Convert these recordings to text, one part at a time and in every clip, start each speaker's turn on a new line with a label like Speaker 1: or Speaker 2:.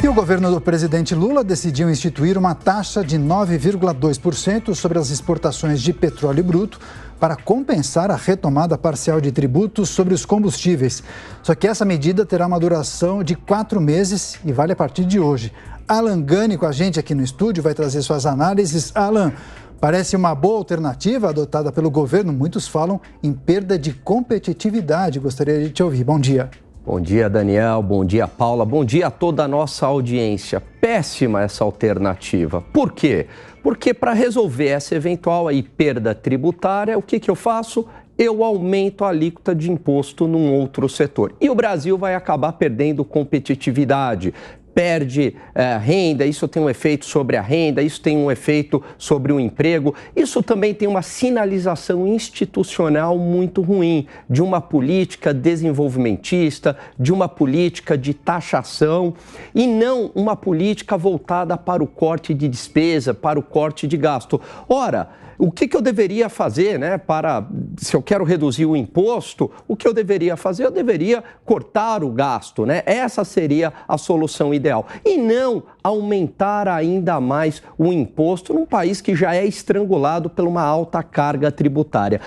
Speaker 1: E o governo do presidente Lula decidiu instituir uma taxa de 9,2% sobre as exportações de petróleo bruto para compensar a retomada parcial de tributos sobre os combustíveis. Só que essa medida terá uma duração de 4 meses e vale a partir de hoje. Alan Gani com a gente aqui no estúdio vai trazer suas análises. Alan, parece uma boa alternativa adotada pelo governo. Muitos falam em perda de competitividade. Gostaria de te ouvir. Bom dia.
Speaker 2: Bom dia, Daniel. Bom dia, Paula. Bom dia a toda a nossa audiência. Péssima essa alternativa. Por quê? Porque para resolver essa eventual perda tributária, o que eu faço? Eu aumento a alíquota de imposto num outro setor. E o Brasil vai acabar perdendo competitividade. Perde renda, isso tem um efeito sobre a renda, isso tem um efeito sobre o emprego. Isso também tem uma sinalização institucional muito ruim de uma política desenvolvimentista, de uma política de taxação e não uma política voltada para o corte de despesa, para o corte de gasto. Ora, o que eu deveria fazer, se eu quero reduzir o imposto, o que eu deveria fazer? Eu deveria cortar o gasto, Essa seria a solução ideal. E não aumentar ainda mais o imposto num país que já é estrangulado por uma alta carga tributária.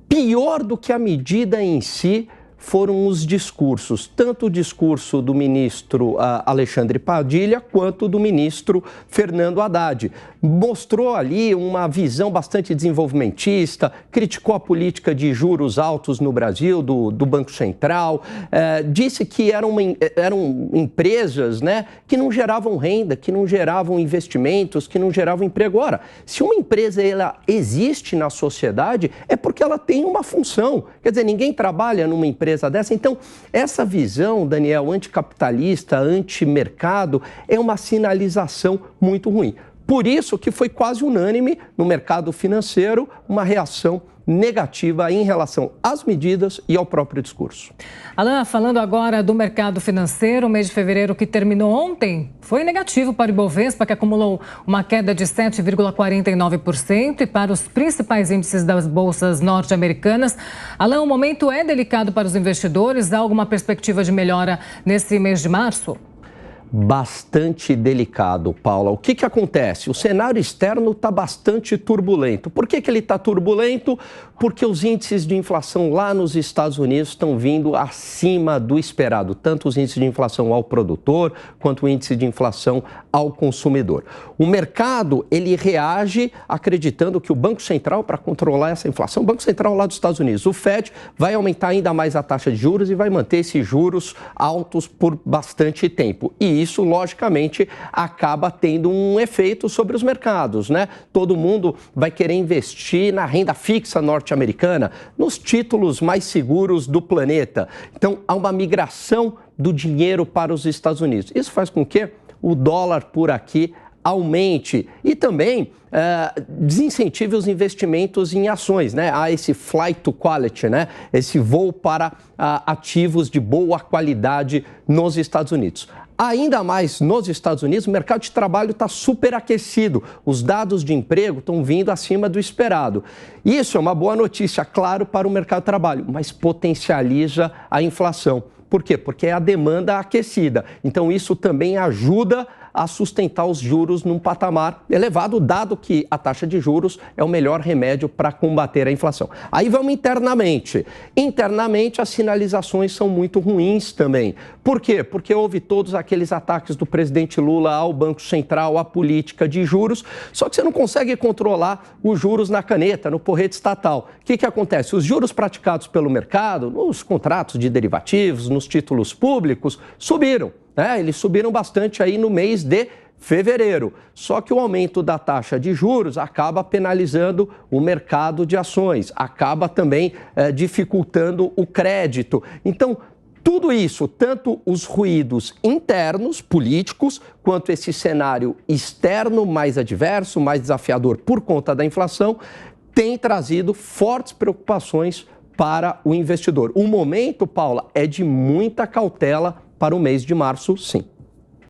Speaker 2: Pior do que a medida em si foram os discursos, tanto o discurso do ministro Alexandre Padilha quanto do ministro Fernando Haddad. Mostrou ali uma visão bastante desenvolvimentista, criticou a política de juros altos no Brasil, do Banco Central, disse que eram empresas que não geravam renda, que não geravam investimentos, que não geravam emprego. Ora, se uma empresa ela existe na sociedade, é porque ela tem uma função. Quer dizer, ninguém trabalha numa empresa dessa. Então, essa visão, Daniel, anticapitalista, antimercado, é uma sinalização muito ruim. Por isso que foi quase unânime no mercado financeiro uma reação negativa em relação às medidas e ao próprio discurso.
Speaker 3: Alan, falando agora do mercado financeiro, o mês de fevereiro que terminou ontem foi negativo para o Ibovespa, que acumulou uma queda de 7,49%, e para os principais índices das bolsas norte-americanas. Alan, o momento é delicado para os investidores. Há alguma perspectiva de melhora nesse mês de março?
Speaker 2: Bastante delicado, Paula. O que acontece? O cenário externo está bastante turbulento. Por que ele está turbulento? Porque os índices de inflação lá nos Estados Unidos estão vindo acima do esperado, tanto os índices de inflação ao produtor quanto o índice de inflação ao consumidor. O mercado, ele reage acreditando que o Banco Central, para controlar essa inflação, o Banco Central lá dos Estados Unidos, o Fed, vai aumentar ainda mais a taxa de juros e vai manter esses juros altos por bastante tempo. E isso, logicamente, acaba tendo um efeito sobre os mercados, Todo mundo vai querer investir na renda fixa norte-americana, nos títulos mais seguros do planeta. Então, há uma migração do dinheiro para os Estados Unidos. Isso faz com que o dólar por aqui aumente e também desincentive os investimentos em ações, Há esse flight to quality, Esse voo para ativos de boa qualidade nos Estados Unidos. Ainda mais nos Estados Unidos, o mercado de trabalho está superaquecido. Os dados de emprego estão vindo acima do esperado. Isso é uma boa notícia, claro, para o mercado de trabalho, mas potencializa a inflação. Por quê? Porque é a demanda aquecida. Então, isso também ajuda a sustentar os juros num patamar elevado, dado que a taxa de juros é o melhor remédio para combater a inflação. Aí vamos internamente. Internamente, as sinalizações são muito ruins também. Por quê? Porque houve todos aqueles ataques do presidente Lula ao Banco Central, à política de juros, só que você não consegue controlar os juros na caneta, no porrete estatal. O que acontece? Os juros praticados pelo mercado, nos contratos de derivativos, nos títulos públicos, subiram. Eles subiram bastante aí no mês de fevereiro. Só que o aumento da taxa de juros acaba penalizando o mercado de ações, acaba também dificultando o crédito. Então, tudo isso, tanto os ruídos internos, políticos, quanto esse cenário externo mais adverso, mais desafiador por conta da inflação, tem trazido fortes preocupações para o investidor. O momento, Paula, é de muita cautela para o mês de março, sim.